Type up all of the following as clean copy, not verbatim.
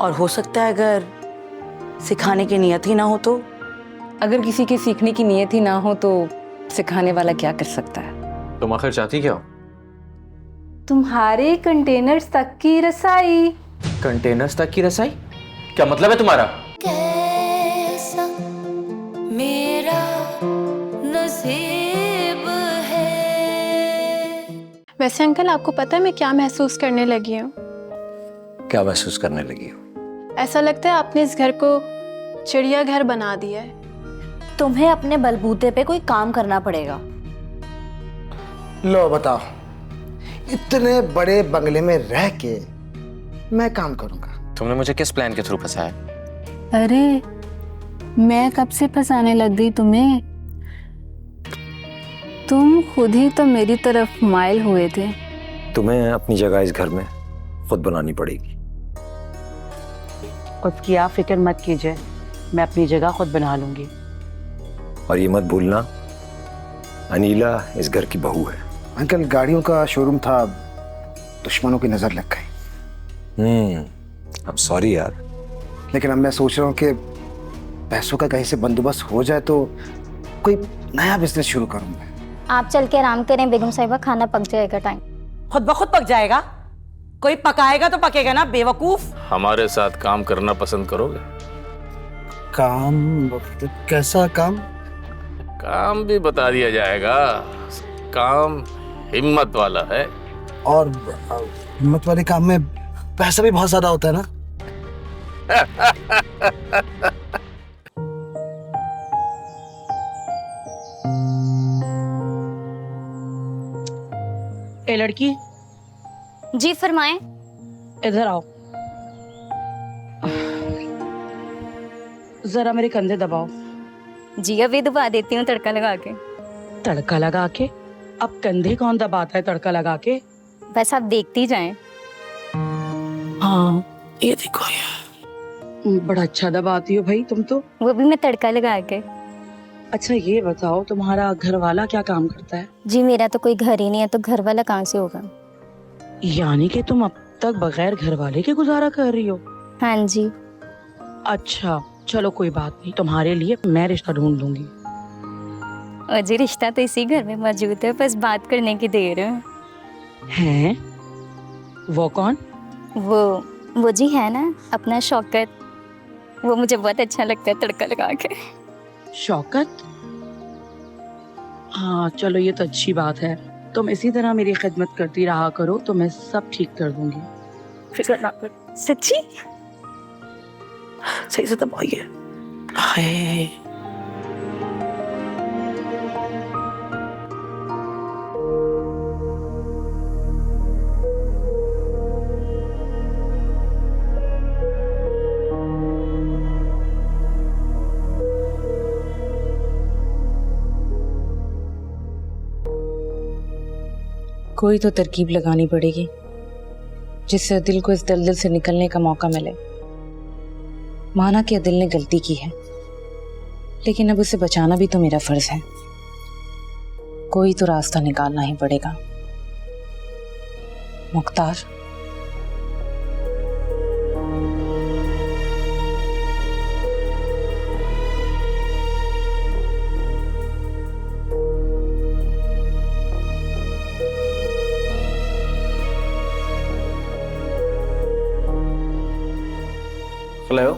और हो सकता है अगर सिखाने की नियत ही ना हो तो। अगर किसी की सीखने की नियत ही ना हो तो सिखाने वाला क्या कर सकता है? तुम आखिर चाहती क्या हो? तुम्हारे कंटेनर्स तक की रसाई। कंटेनर्स तक की रसाई? क्या मतलब है तुम्हारा? कैसा मेरा नसीब है। वैसे अंकल, आपको पता है मैं क्या महसूस करने लगी हूँ? क्या महसूस करने लगी हो? ऐसा लगता है आपने इस घर को चिड़ियाघर बना दिया है। तुम्हें अपने बलबूते पे कोई काम करना पड़ेगा। लो बताओ, इतने बड़े बंगले में रह के मैं काम करूंगा? तुमने मुझे किस प्लान के थ्रू फंसाया? अरे मैं कब से फंसाने लग गई तुम्हें? तुम खुद ही तो मेरी तरफ माइल हुए थे। तुम्हें अपनी जगह इस घर में खुद बनानी पड़ेगी। उसकी आप फिक्र मत कीजिए, मैं अपनी जगह खुद बना लूंगी। और ये मत भूलना, अनीला इस घर की बहू है। अंकल, गाड़ियों का शोरूम था, दुश्मनों की नजर लग गई। अब सॉरी यार। लेकिन अब मैं सोच रहा हूँ कि पैसों का कहीं से बंदोबस्त हो जाए तो कोई नया बिजनेस शुरू करूंगा। आप चल के आराम करें बेगम साहिबा, खाना पक जाएगा। टाइम खुद ब खुद पक जाएगा? कोई पकाएगा तो पकेगा ना बेवकूफ। हमारे साथ काम करना पसंद करोगे? काम? कैसा काम? काम भी बता दिया जाएगा। काम हिम्मत वाला है। और हिम्मत वाले काम में पैसा भी बहुत ज्यादा होता है ना? ए लड़की, जी फरमाएं। इधर आओ, जरा मेरे कंधे दबाओ। जी अभी दबा देती हूँ तड़का लगा के। तड़का लगा के? अब कंधे कौन दबाता है तड़का लगा के? बस आप देखती जाएं। हाँ ये देखो यार, बड़ा अच्छा दबाती हो भाई तुम तो। वो भी मैं तड़का लगा के। अच्छा ये बताओ, तुम्हारा घर वाला क्या काम करता है? जी मेरा तो कोई घर ही नहीं है, तो घर वाला कहाँ से होगा? यानी कि तुम अब तक बगैर घर वाले के गुजारा कर रही हो? हाँ जी। अच्छा चलो कोई बात नहीं, तुम्हारे लिए मैं रिश्ता ढूंढ लूंगी। और जी रिश्ता तो इसी घर में मौजूद है, बस बात करने की देर है। हैं? वो कौन? वो जी है ना अपना शौकत, वो मुझे बहुत अच्छा लगता है तड़का लगा के। शौकत? हाँ चलो ये तो अच्छी बात है। तुम इसी तरह मेरी खिदमत करती रहा करो तो मैं सब ठीक कर दूंगी, फिक्र ना कर। सच्ची? सही से दबाइए। हाय कोई तो तरकीब लगानी पड़ेगी जिससे दिल को इस दलदल से निकलने का मौका मिले। माना कि दिल ने गलती की है, लेकिन अब उसे बचाना भी तो मेरा फर्ज है। कोई तो रास्ता निकालना ही पड़ेगा। मुख्तार, हेलो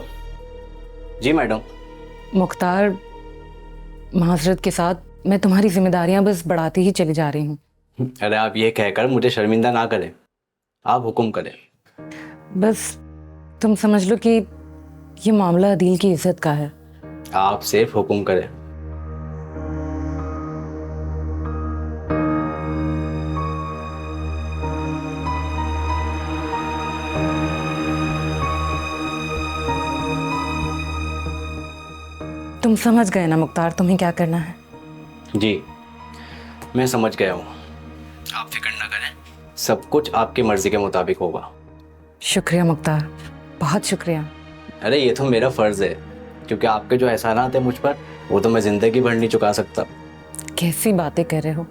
जी मैडम। मुख्तार, माजरत के साथ मैं तुम्हारी जिम्मेदारियां बस बढ़ाती ही चली जा रही हूँ। अरे आप ये कहकर मुझे शर्मिंदा ना करें, आप हुक्म करें। बस तुम समझ लो कि ये मामला अदील की इज्जत का है। आप सिर्फ हुक्म करें। तुम समझ गए ना मुख्तार, तुम्हें क्या करना है? जी मैं समझ गया हूँ, आप फिक्र ना करें, सब कुछ आपकी मर्जी के मुताबिक होगा। शुक्रिया मुख्तार, बहुत शुक्रिया। अरे ये तो मेरा फर्ज है, क्योंकि आपके जो एहसानात है मुझ पर वो तो मैं जिंदगी भर नहीं चुका सकता। कैसी बातें कर रहे हो,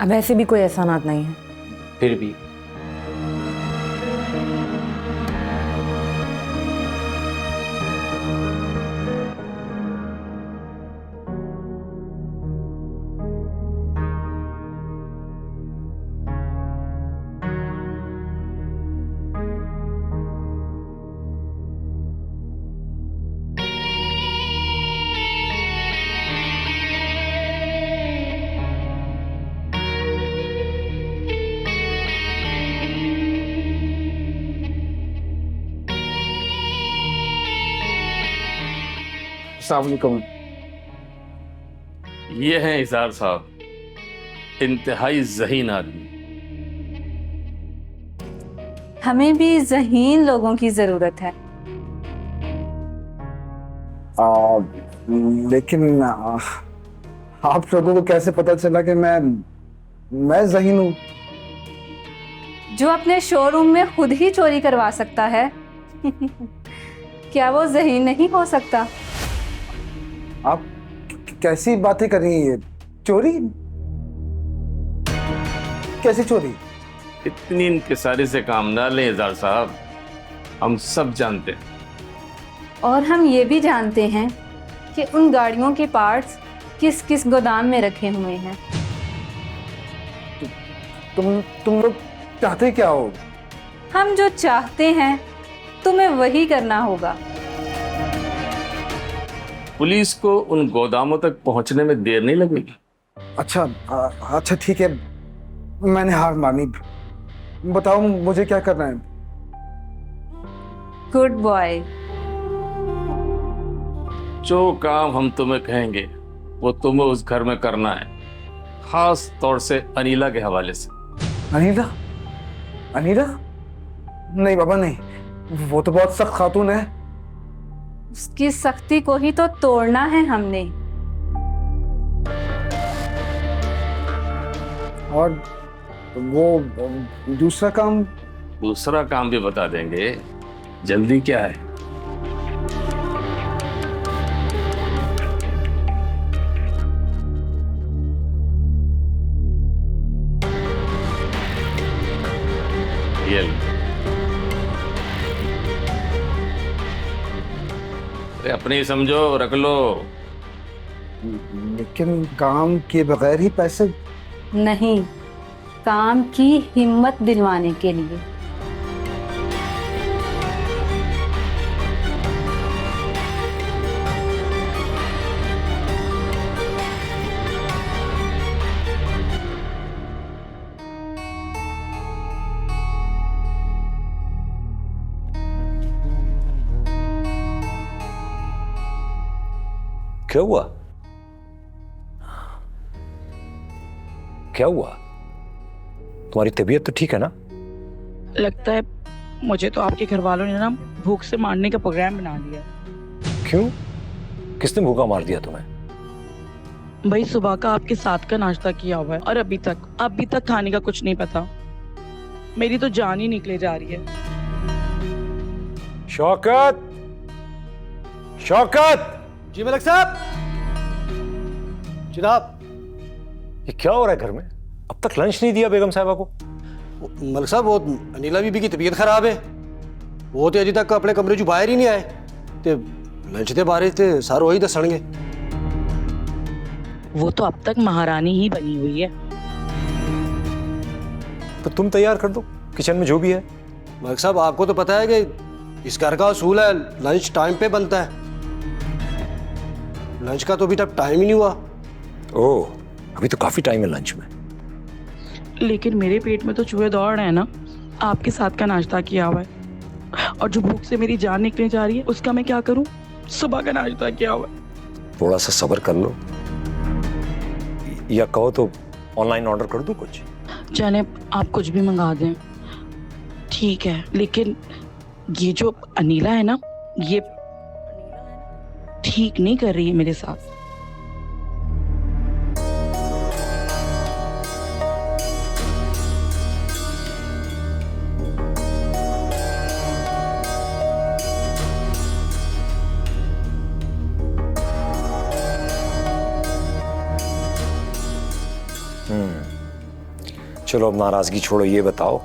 अब ऐसे भी कोई एहसानात नहीं है। फिर भी अस्सलाम वालेकुम। ये हैं इज़हार साहब, इंतहाई ज़हीन आदमी। हमें भी ज़हीन लोगों की ज़रूरत है। लेकिन आप लोगों को कैसे पता चला कि मैं ज़हीन हूँ? जो अपने शोरूम में खुद ही चोरी करवा सकता है क्या वो ज़हीन नहीं हो सकता? आप कैसी बातें कर रही हैं? चोरी? कैसी चोरी? इतनी इंकिसारी से काम ना लें इज़हार साहब, हम सब जानते हैं। और हम ये भी जानते हैं कि उन गाड़ियों के पार्ट्स किस किस गोदाम में रखे हुए हैं। तुम लोग चाहते क्या हो? हम जो चाहते हैं तुम्हें वही करना होगा। पुलिस को उन गोदामों तक पहुंचने में देर नहीं लगेगी। अच्छा ठीक है, मैंने हार मानी। बताओ मुझे क्या करना है? Good boy. जो काम हम तुम्हें कहेंगे वो तुम्हें उस घर में करना है, खास तौर से अनीला के हवाले से। अनीला? अनीला? नहीं बाबा नहीं, वो तो बहुत सख्त खातून है। उसकी सख्ती को ही तो तोड़ना है हमने। और वो दूसरा काम? दूसरा काम भी बता देंगे, जल्दी क्या है? ये लो। अरे अपने ही समझो, रख लो। लेकिन काम के बगैर ही पैसे? नहीं, काम की हिम्मत दिलवाने के लिए। क्या हुआ? क्या हुआ? तुम्हारी तबीयत तो ठीक है ना? लगता है मुझे तो आपके घर वालों ने ना भूख से मारने का प्रोग्राम बना दिया। क्यों? किसने भूखा मार दिया तुम्हें? भाई सुबह का आपके साथ का नाश्ता किया हुआ है और अभी तक खाने का कुछ नहीं पता। मेरी तो जान ही निकले जा रही है। शौकत! शौकत! जी मलिक साहब। जनाब। ये क्या हो रहा है घर में? अब तक लंच नहीं दिया बेगम साहिबा को? मलिक साहब, वो अनीला बीबी की तबीयत खराब है, वो तो अभी तक अपने कमरे चो बाहर ही नहीं आए ते लंच के बारे ते सारे वही दसणगे। वो तो अब तक महारानी ही बनी हुई है। तो तुम तैयार कर दो किचन में जो भी है। मलिक साहब, आपको तो पता है कि इस घर का असूल है लंच टाइम पे बनता है। लंच का तो अभी तक टाइम ही नहीं हुआ। ओह, अभी तो काफी टाइम है लंच में। लेकिन मेरे पेट में तो चूहे दौड़ रहे हैं ना। आपके साथ का नाश्ता किया हुआ है और जो भूख से मेरी जान निकलने जा रही है उसका मैं क्या करूं? सुबह का नाश्ता किया हुआ है। थोड़ा सा सब्र कर लो, या कहो तो ऑनलाइन ऑर्डर कर दूं कुछ? चले आप कुछ भी मंगा दें, ठीक है। लेकिन ये जो अनीला है ना, ये ठीक नहीं कर रही है मेरे साथ। चलो अब नाराजगी छोड़ो, ये बताओ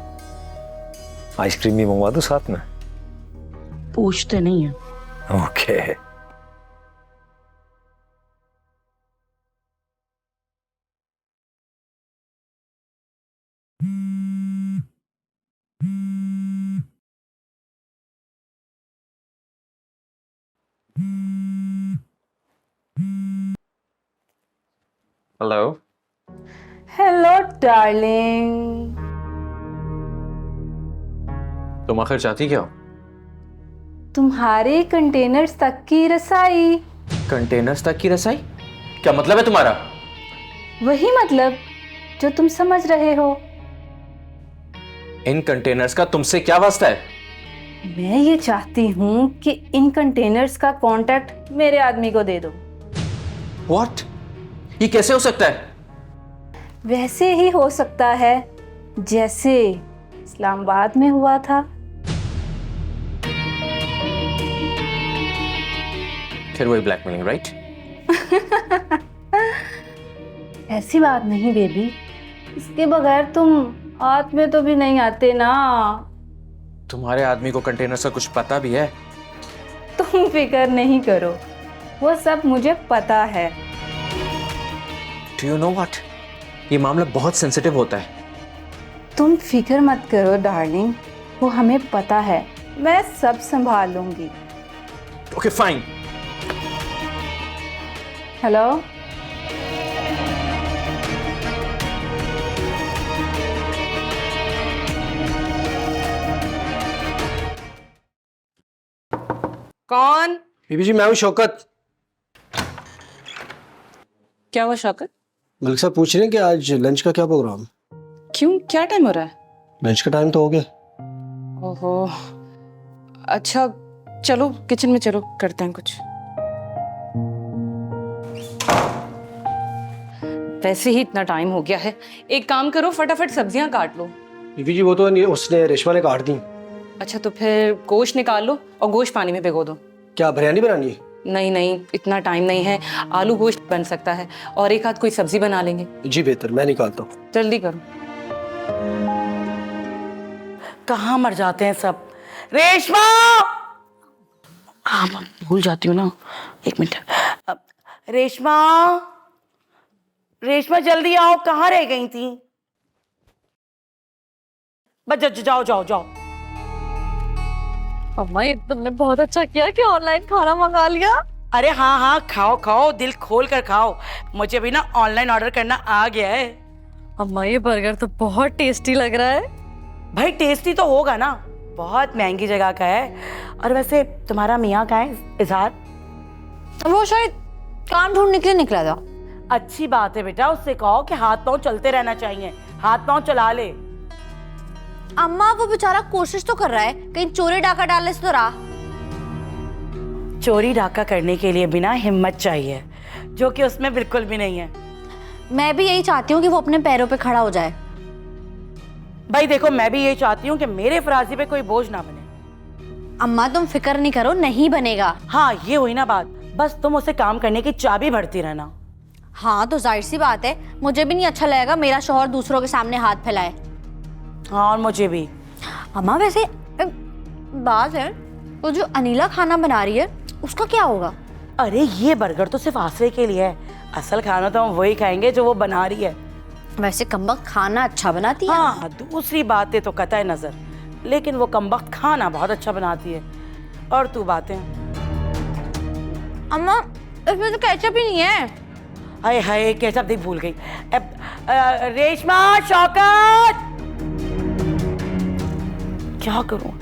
आइसक्रीम भी मंगवा दो साथ में? पूछते नहीं है। ओके। हेलो। Hello darling. तुम आखिर चाहती क्या हो? तुम्हारे कंटेनर्स तक की रसाई। कंटेनर्स तक की रसाई? क्या मतलब है तुम्हारा? वही मतलब जो तुम समझ रहे हो। इन कंटेनर्स का तुमसे क्या वास्ता है? मैं ये चाहती हूँ कि इन कंटेनर्स का कांटेक्ट मेरे आदमी को दे दो। व्हाट? ये कैसे हो सकता है? वैसे ही हो सकता है जैसे इस्लामाबाद में हुआ था। फिर वही ब्लैकमेलिंग, राइट? ऐसी बात नहीं बेबी, इसके बगैर तुम हाथ में तो भी नहीं आते ना। तुम्हारे आदमी को कंटेनर्स का कुछ पता भी है? तुम फिक्र नहीं करो, वो सब मुझे पता है। Do you know what? ये मामला बहुत सेंसिटिव होता है। तुम फिक्र मत करो डार्लिंग, वो हमें पता है, मैं सब संभाल लूंगी। Okay fine. हेलो, कौन? बीबी जी मैं हूँ शौकत। क्या हुआ शौकत? मलिक साहब पूछ रहे हैं कि आज लंच का क्या प्रोग्राम? क्यों, क्या टाइम हो रहा है? लंच का टाइम तो हो गया। ओहो, अच्छा चलो किचन में चलो, करते हैं कुछ। वैसे ही इतना टाइम हो गया है, एक काम करो फटाफट सब्जियां काट लो। बीबी जी वो तो उसने रेशमा ने काट दी। अच्छा तो फिर गोश्त निकाल लो और गोश्त पानी में भिगो दो। क्या बिरयानी बनानी है? नहीं नहीं, इतना टाइम नहीं है, आलू गोश्त बन सकता है और एक आध कोई सब्जी बना लेंगे। जी बेहतर, मैं निकालता हूँ। जल्दी करो। कहाँ मर जाते हैं सब। रेशमा! हाँ मैं भूल जाती हूँ ना, एक मिनट। रेशमा, रेशमा जल्दी आओ, कहाँ रह गई थी? बस जाओ जाओ जाओ। अम्मा ये तुमने बहुत अच्छा किया कि ऑनलाइन खाना मंगा लिया। अरे हाँ हाँ, खाओ खाओ, दिल खोल कर खाओ। मुझे भी ना ऑनलाइन ऑर्डर करना आ गया है। अम्मा ये बर्गर तो बहुत टेस्टी लग रहा है। भाई टेस्टी तो होगा ना, बहुत महंगी जगह का है। और वैसे तुम्हारा मियाँ कहाँ है, इजहार? वो शायद काम ढूंढने के लिए निकला था। अच्छी बात है बेटा, उससे कहो कि हाथ पांव चलते रहना चाहिए, हाथ पांव चला ले। अम्मा वो बेचारा कोशिश तो कर रहा है, कहीं चोरी डाका डालने से तो रहा। चोरी डाका करने के लिए बिना हिम्मत चाहिए, जो कि उसमें बिल्कुल भी नहीं है। मैं भी यही चाहती हूँ कि वो अपने पैरों पे खड़ा हो जाए। भाई देखो, मैं भी ये चाहती हूँ कि मेरे फराजी पे कोई बोझ ना बने। अम्मा तुम फिक्र नहीं करो, नहीं बनेगा। हाँ ये हुई ना बात, बस तुम उसे काम करने की चाबी भरती रहना। हाँ तो जाहिर सी बात है, मुझे भी नहीं अच्छा लगेगा मेरा शौहर दूसरों के सामने हाथ फैलाए। हाँ और मुझे भी। अम्मा वैसे एक बात है, वो जो अनीला खाना बना रही है उसका क्या होगा? अरे ये बर्गर तो सिर्फ आसरे के लिए है, असल खाना तो हम वही खाएंगे जो वो बना रही है। वैसे कमबख्त खाना अच्छा बनाती है। हाँ दूसरी बातें तो कतई नजर, लेकिन वो कमबख्त खाना बहुत अच्छा बनाती है। और तू बातें। अम्मा इसमें तो केचप ही नहीं है। हाय हाय, केचप देख भूल गई। रेशमा, शौकत, क्या करूं?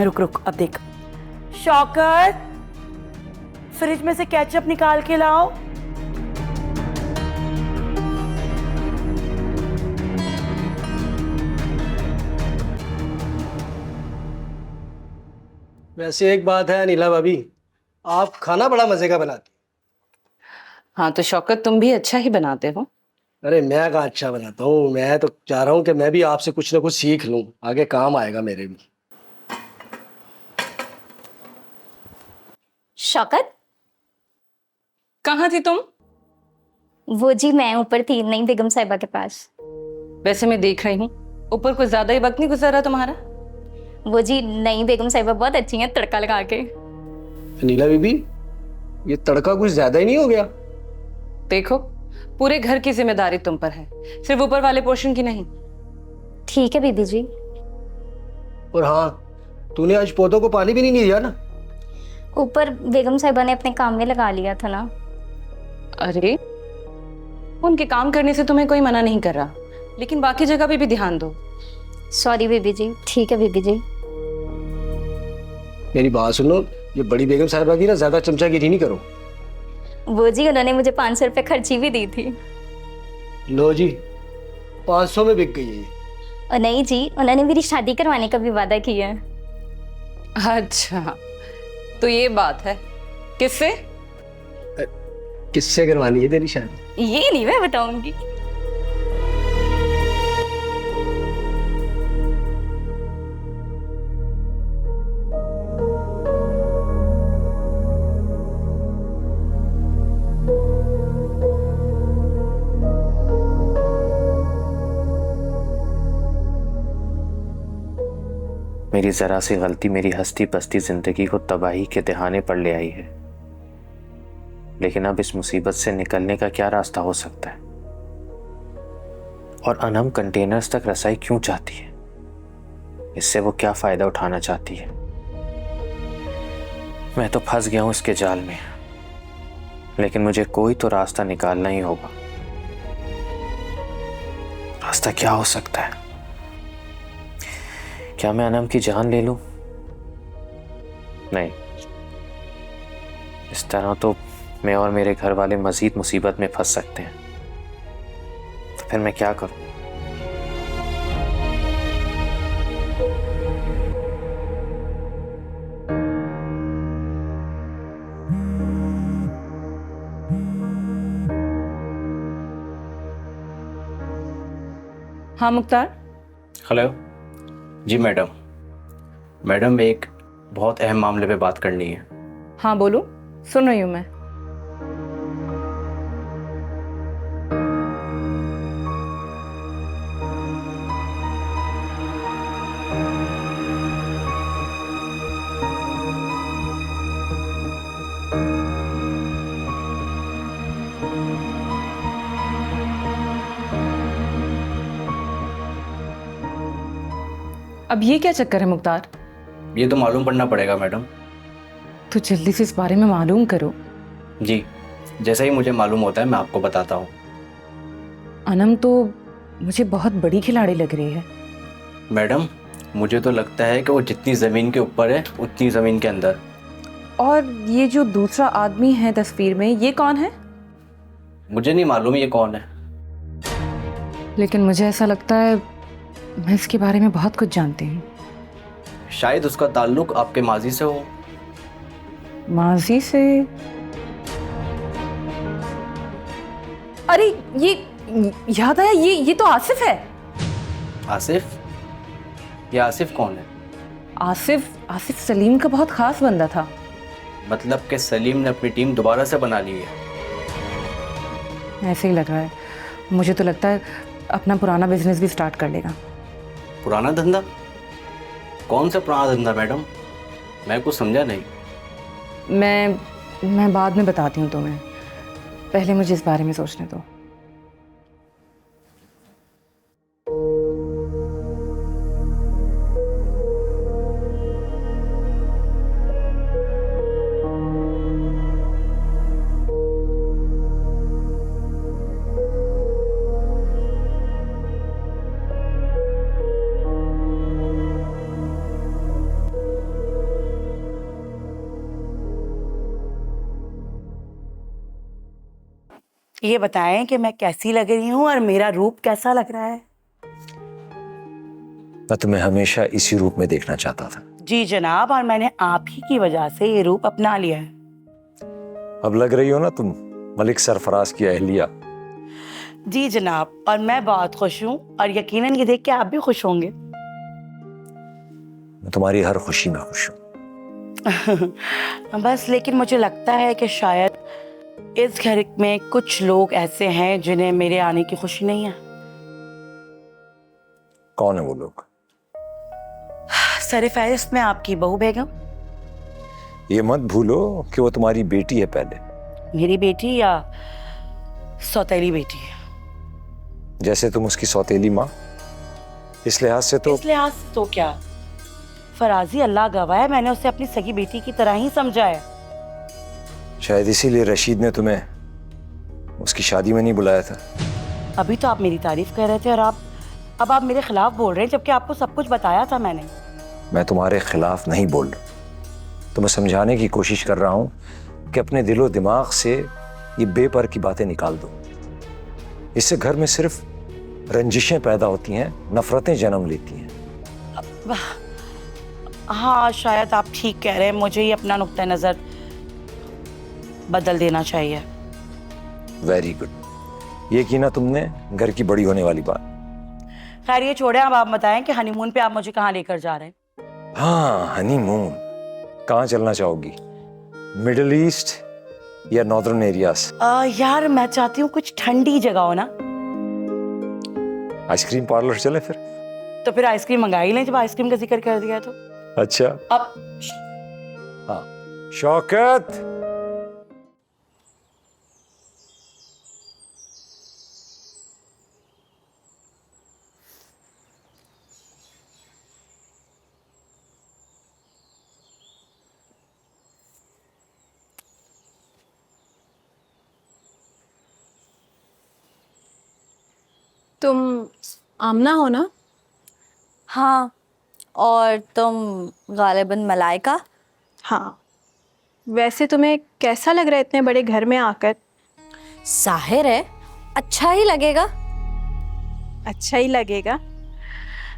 रुक रुक, अब देख। शौकत, फ्रिज में से केचप निकाल के लाओ। वैसे एक बात है अनिला भाभी, आप खाना बड़ा मजे का बनाती। हाँ तो शौकत तुम भी अच्छा ही बनाते हो। अरे मैं कहाँ अच्छा बनाता हूँ, मैं तो चाह रहा हूँ कि मैं भी आपसे कुछ ना कुछ सीख लूँ, आगे काम आएगा मेरे भी। शौकत, कहाँ थी तुम? वो जी मैं ऊपर थी, नहीं बेगम साहिबा के पास। वैसे मैं देख रही हूँ ऊपर कुछ ज्यादा ही वक्त नहीं गुजर रहा तुम्हारा। वो जी नहीं बेगम साहिबा बहुत अच्छी हैं तड़का लगा के। अनिला बीबी, ये तड़का कुछ ज्यादा ही नहीं हो गया? देखो पूरे घर की जिम्मेदारी तुम पर है, सिर्फ ऊपर वाले पोर्शन की नहीं। ठीक है बीबी जी। और हाँ, तूने आज पौधों को पानी भी नहीं दिया ना? ऊपर बेगम साहिबा ने अपने काम में लगा लिया था ना। अरे उनके काम करने से तुम्हें कोई मना नहीं कर रहा, लेकिन बाकी जगह पे भी ध्यान दो। सॉरी बीबी जी। ठीक है बीबी जी। मेरी बात सुनो, ये बड़ी बेगम साहिबा की ना ज्यादा चमचागिरी नहीं करो। वो जी उन्होंने मुझे 500 रुपये खर्ची भी दी थी। लो जी, 500 में बिक गई है ये। और नहीं जी, उन्होंने मेरी शादी करवाने का भी वादा किया है। अच्छा, तो ये बात है। किससे? किससे करवानी है तेरी शादी? ये नहीं मैं बताऊंगी। मेरी ज़रा सी गलती मेरी हस्ती बस्ती ज़िंदगी को तबाही के दहाने पर ले आई है, लेकिन अब इस मुसीबत से निकलने का क्या रास्ता हो सकता है? और अनम कंटेनर्स तक रसाई क्यों चाहती है? इससे वो क्या फ़ायदा उठाना चाहती है? मैं तो फंस गया हूँ इसके जाल में, लेकिन मुझे कोई तो रास्ता निकालना ही होगा। रास्ता क्या हो सकता है? क्या मैं अनम की जान ले लूं? नहीं, इस तरह तो मैं और मेरे घर वाले मजीद मुसीबत में फंस सकते हैं। तो फिर मैं क्या करूं? हाँ मुख्तार। हेलो जी मैडम, एक बहुत अहम मामले पे बात करनी है। हाँ बोलो, सुन रही हूँ मैं। अब ये क्या चक्कर है मुख्तार? ये तो मालूम पड़ना पड़ेगा मैडम। तो जल्दी से इस बारे में मालूम करो। जी, जैसा ही मुझे मालूम होता है मैं आपको बताता हूँ। अनम तो मुझे बहुत बड़ी खिलाड़ी लग रही है। मैडम, मुझे तो लगता है कि वो जितनी ज़मीन के ऊपर है उतनी ज़मीन के अंदर। और ये जो दूसरा आदमी है तस्वीर में, ये कौन है? मुझे नहीं मालूम ये कौन है, लेकिन मुझे ऐसा लगता है मैं इसके बारे में बहुत कुछ जानती हूँ। शायद उसका ताल्लुक आपके माजी से हो। माजी से? अरे ये याद आया, ये तो आसिफ है। आसिफ? ये आसिफ कौन है? आसिफ सलीम का बहुत खास बंदा था। मतलब कि सलीम ने अपनी टीम दोबारा से बना ली है? ऐसे ही लग रहा है मुझे। तो लगता है अपना पुराना बिजनेस भी स्टार्ट कर लेगा। पुराना धंधा? कौन सा पुराना धंधा मैडम? मैं कुछ समझा नहीं। मैं बाद में बताती हूँ तुम्हें, पहले मुझे इस बारे में सोचने दो। ये बताएं कि मैं कैसी लग रही हूँ और मेरा रूप कैसा लग रहा है? मैं तुम्हें हमेशा इसी रूप में देखना चाहता था। जी जनाब, और मैंने आप ही की वजह से ये रूप अपना लिया है। अब लग रही हो ना तुम मलिक सरफराज की अहलिया। जी जनाब, और मैं बहुत खुश हूँ और यकीनन ये देख के आप भी खुश होंगे। मैं तुम्हारी हर खुशी में खुश हूँ। बस लेकिन मुझे लगता है कि शायद इस घर में कुछ लोग ऐसे हैं जिन्हें मेरे आने की खुशी नहीं है। कौन है वो लोग? सर फहरिस्त में आपकी बहू बेगम। ये मत भूलो कि वो तुम्हारी बेटी है पहले। मेरी बेटी या सौतेली बेटी है? जैसे तुम उसकी सौतेली माँ, इस लिहाज से तो क्या फराजी, अल्लाह गवाह है, मैंने उसे अपनी सगी बेटी की तरह ही समझा है। शायद इसीलिए रशीद ने तुम्हें उसकी शादी में नहीं बुलाया था। अभी तो आप मेरी तारीफ कर रहे थे और अब आप मेरे खिलाफ बोल रहे हैं, जबकि आपको सब कुछ बताया था मैंने। मैं तुम्हारे खिलाफ नहीं बोल रहा, तुम्हें समझाने की कोशिश कर रहा हूँ कि अपने दिलो दिमाग से ये बेपर की बातें निकाल दो। इससे घर में सिर्फ रंजिशें पैदा होती हैं, नफरतें जन्म लेती हैं। हाँ शायद आप ठीक कह रहे हैं, मुझे ही अपना नुक्ता नजर बदल देना चाहिए। वेरी गुड, ये की ना तुमने घर की बड़ी होने वाली बात। खैर ये छोड़े, अब आप बताएं कि हनीमून पे आप मुझे कहाँ लेकर जा रहे हैं? हाँ हनीमून, कहाँ चलना चाहोगी? मिडिल ईस्ट या नॉर्दर्न एरियाज? यार मैं चाहती हूँ कुछ ठंडी जगह हो ना। आइसक्रीम पार्लर चले फिर? तो फिर आइसक्रीम मंगा ही लें जब आइसक्रीम का जिक्र कर दिया तो। अच्छा अब हाँ शौकत, तुम आमना हो ना? हाँ, और तुम गालिबन मलाइका। हाँ, वैसे तुम्हें कैसा लग रहा है इतने बड़े घर में आकर? जाहिर है अच्छा ही लगेगा। अच्छा ही लगेगा?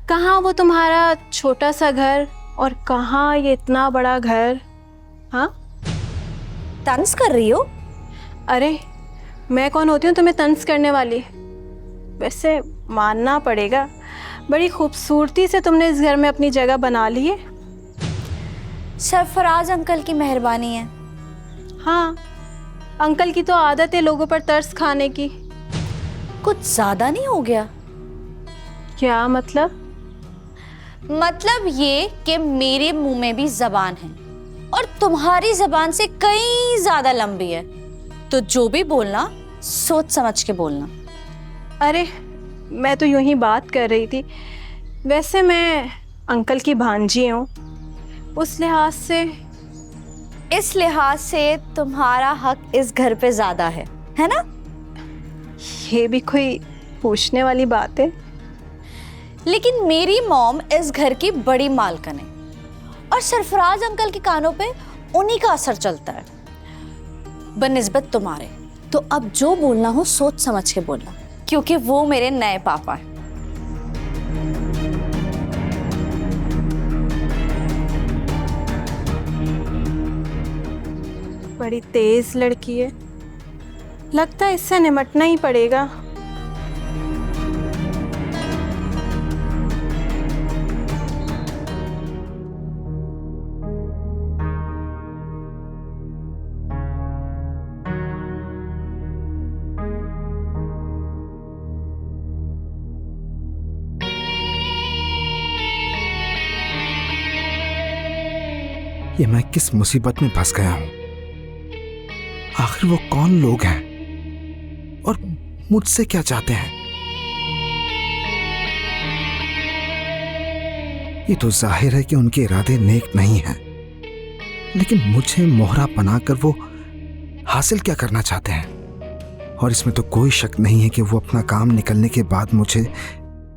कहाँ वो तुम्हारा छोटा सा घर और कहाँ ये इतना बड़ा घर? हाँ, तंज कर रही हो? अरे मैं कौन होती हूँ तुम्हें तंज करने वाली? वैसे मानना पड़ेगा, बड़ी खूबसूरती से तुमने इस घर में अपनी जगह बना ली है। सरफराज अंकल की मेहरबानी है। हाँ, अंकल की तो आदत है लोगों पर तरस खाने की। कुछ ज्यादा नहीं हो गया? क्या मतलब? मतलब ये कि मेरे मुंह में भी जबान है और तुम्हारी जबान से कहीं ज्यादा लंबी है, तो जो भी बोलना सोच समझ के बोलना। अरे मैं तो यूं ही बात कर रही थी, वैसे मैं अंकल की भांजी हूँ, उस लिहाज से। इस लिहाज से तुम्हारा हक इस घर पे ज्यादा है ना? ये भी कोई पूछने वाली बात है? लेकिन मेरी मॉम इस घर की बड़ी मालकिन है और सरफराज अंकल के कानों पे उन्हीं का असर चलता है बनिस्बत तुम्हारे। तो अब जो बोलना हो सोच समझ के बोलना, क्योंकि वो मेरे नए पापा हैं। बड़ी तेज लड़की है, लगता है इससे निपटना ही पड़ेगा। ये मैं किस मुसीबत में फंस गया हूं? आखिर वो कौन लोग हैं और मुझसे क्या चाहते हैं? ये तो जाहिर है कि उनके इरादे नेक नहीं हैं, लेकिन मुझे मोहरा बनाकर वो हासिल क्या करना चाहते हैं? और इसमें तो कोई शक नहीं है कि वो अपना काम निकलने के बाद मुझे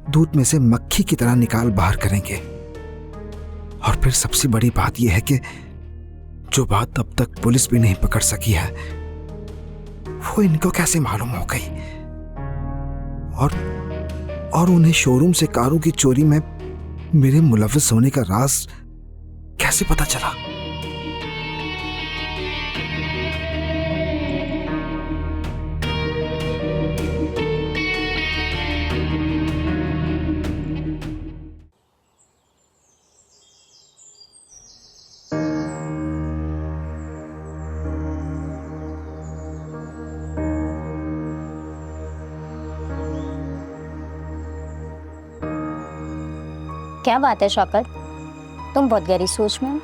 दूध में से मक्खी की तरह निकाल बाहर करेंगे। और फिर सबसे बड़ी बात यह है कि जो बात अब तक पुलिस भी नहीं पकड़ सकी है, वो इनको कैसे मालूम हो गई? और उन्हें शोरूम से कारों की चोरी में मेरे मुलव्विस होने का राज कैसे पता चला? क्या बात है शौकत, तुम बहुत गहरी सोच में हो।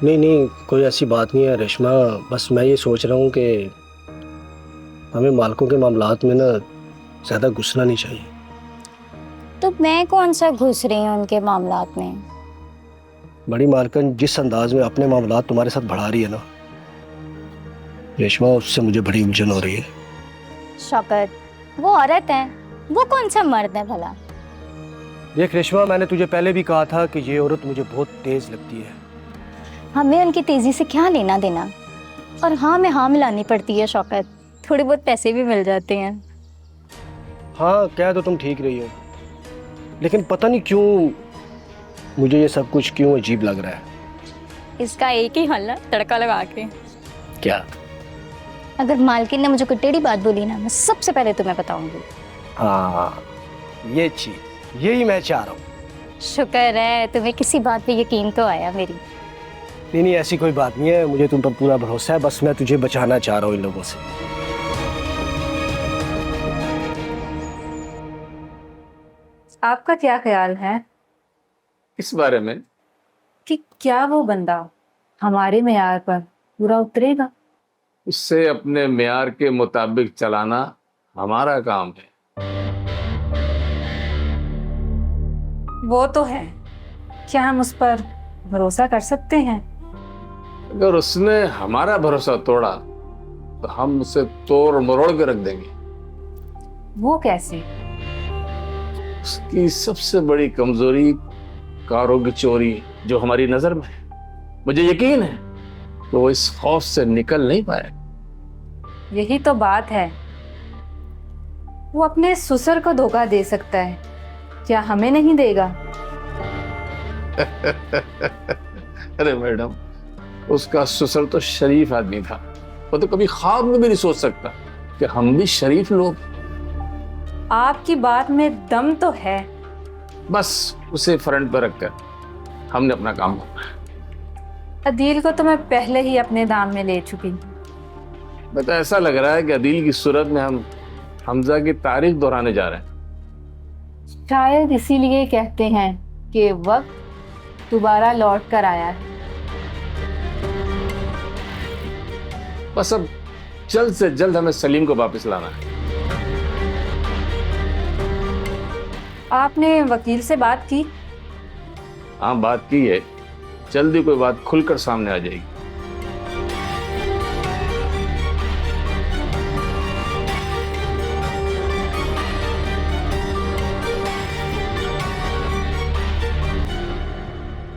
नहीं, कोई ऐसी बात नहीं है रेशमा, बस मैं ये सोच रहा हूँ कि हमें मालकों के मामलात में ना ज़्यादा घुसना नहीं चाहिए। तो मैं कौन सा घुस रही हूँ उनके मामलात में? बड़ी मालकिन जिस अंदाज में अपने मामलात तुम्हारे साथ बढ़ा रही है ना रेशमा, उससे मुझे बड़ी उलझन हो रही है। शौकत, वो औरत है, वो कौन सा मर्द है भला? देख रेशमा, मैंने तुझे पहले भी कहा था कि ये औरत मुझे बहुत तेज लगती है। हमें उनकी तेजी से क्या लेना देना? और हाँ में हाँ मिलानी पड़ती है शौकत, थोड़े बहुत पैसे भी मिल जाते हैं। हाँ कह तो तुम ठीक रही हो, लेकिन पता नहीं क्यों मुझे ये सब कुछ क्यों अजीब लग रहा है। इसका एक ही हल है, तड़का लगा के। क्या? अगर मालकिन ने मुझे कोई टेढ़ी बात बोली ना, मैं सबसे पहले तुम्हें बताऊंगी। हाँ ये चीज, यही मैं चाह रहा हूँ। शुक्र है तुम्हें किसी बात पे यकीन तो आया मेरी। नहीं नहीं ऐसी कोई बात नहीं है, मुझे तुम पर पूरा भरोसा है, बस मैं तुझे बचाना चाह रहा हूँ इन लोगों से। आपका क्या ख्याल है इस बारे में? कि क्या वो बंदा हमारे मेयार पर पूरा उतरेगा? उससे अपने मेयार के मुताबिक चलाना हमारा काम है। वो तो है, क्या हम उस पर भरोसा कर सकते हैं? अगर उसने हमारा भरोसा तोड़ा तो हम उसे तोड़ मरोड़ के रख देंगे। वो कैसे? उसकी सबसे बड़ी कमजोरी कारों की चोरी जो हमारी नजर में है। मुझे यकीन है कि वो इस खौफ से निकल नहीं पाएगा। यही तो बात है, वो अपने ससुर को धोखा दे सकता है, क्या हमें नहीं देगा? अरे मैडम, उसका ससुर तो शरीफ आदमी था, वो तो कभी ख्वाब में भी नहीं सोच सकता कि हम भी शरीफ लोग। आपकी बात में दम तो है। बस उसे फ्रंट पर रखकर हमने अपना काम करना है। अदील को तो मैं पहले ही अपने दाम में ले चुकी। मैं तो ऐसा लग रहा है कि अदील की सूरत में हम हमजा की तारीख दोहराने जा रहे हैं। शायद इसीलिए कहते हैं कि वक्त दोबारा लौट कर आया है। बस अब जल्द से जल्द हमें सलीम को वापस लाना है। आपने वकील से बात की? हाँ बात की है, जल्दी कोई बात खुलकर सामने आ जाएगी।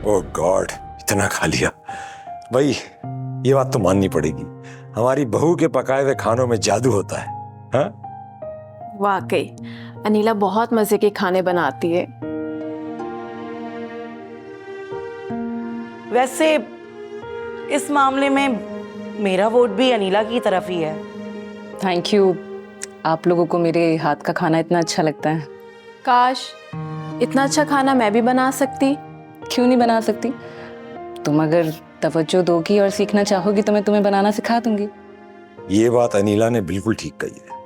ओह गॉड, इतना खा लिया। भाई ये बात तो माननी पड़ेगी, हमारी बहू के पकाए हुए खानों में जादू होता है। हाँ वाकई अनीला बहुत मजे के खाने बनाती है। वैसे इस मामले में मेरा वोट भी अनीला की तरफ ही है। थैंक यू, आप लोगों को मेरे हाथ का खाना इतना अच्छा लगता है। काश इतना अच्छा खाना मैं भी बना सकती। क्यों नहीं बना सकती? तुम अगर तवज्जो दोगी और सीखना चाहोगी तो मैं तुम्हें बनाना सिखा दूंगी। ये बात अनीला ने बिल्कुल ठीक कही है।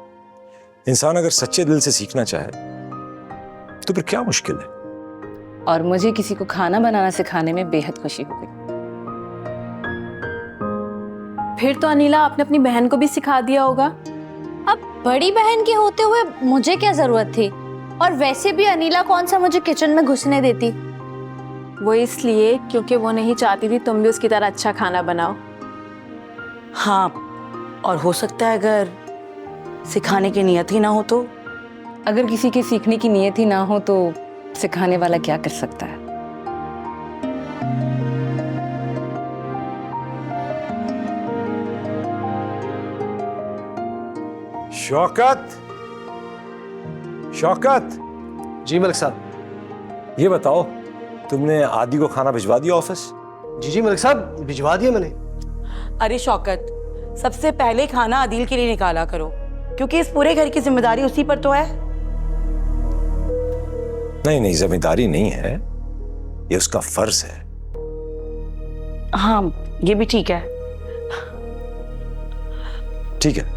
इंसान अगर सच्चे दिल से सीखना चाहे तो फिर क्या मुश्किल है। और मुझे किसी को खाना बनाना सिखाने में बेहद खुशी होगी। फिर तो अनीला आपने अपनी बहन को भी सिखा दिया होगा। अब बड़ी बहन के होते हुए मुझे क्या जरूरत थी? और वैसे भी अनीला कौन सा मुझे किचन में घुसने देती? वो इसलिए क्योंकि वो नहीं चाहती थी तुम भी उसकी तरह अच्छा खाना बनाओ। हाँ, और हो सकता है अगर सिखाने की नियत ही ना हो तो। अगर किसी के सीखने की नियत ही ना हो तो सिखाने वाला क्या कर सकता है? शौकत, शौकत। जी मलिक साहब। ये बताओ, तुमने आदि को खाना भिजवा दिया ऑफिस? जी जी मलिक साहब, भिजवा दिया मैंने। अरे शौकत, सबसे पहले खाना आदिल के लिए निकाला करो, क्योंकि इस पूरे घर की जिम्मेदारी उसी पर तो है। नहीं नहीं, जिम्मेदारी नहीं है, ये उसका फर्ज है। हाँ ये भी ठीक है। ठीक है।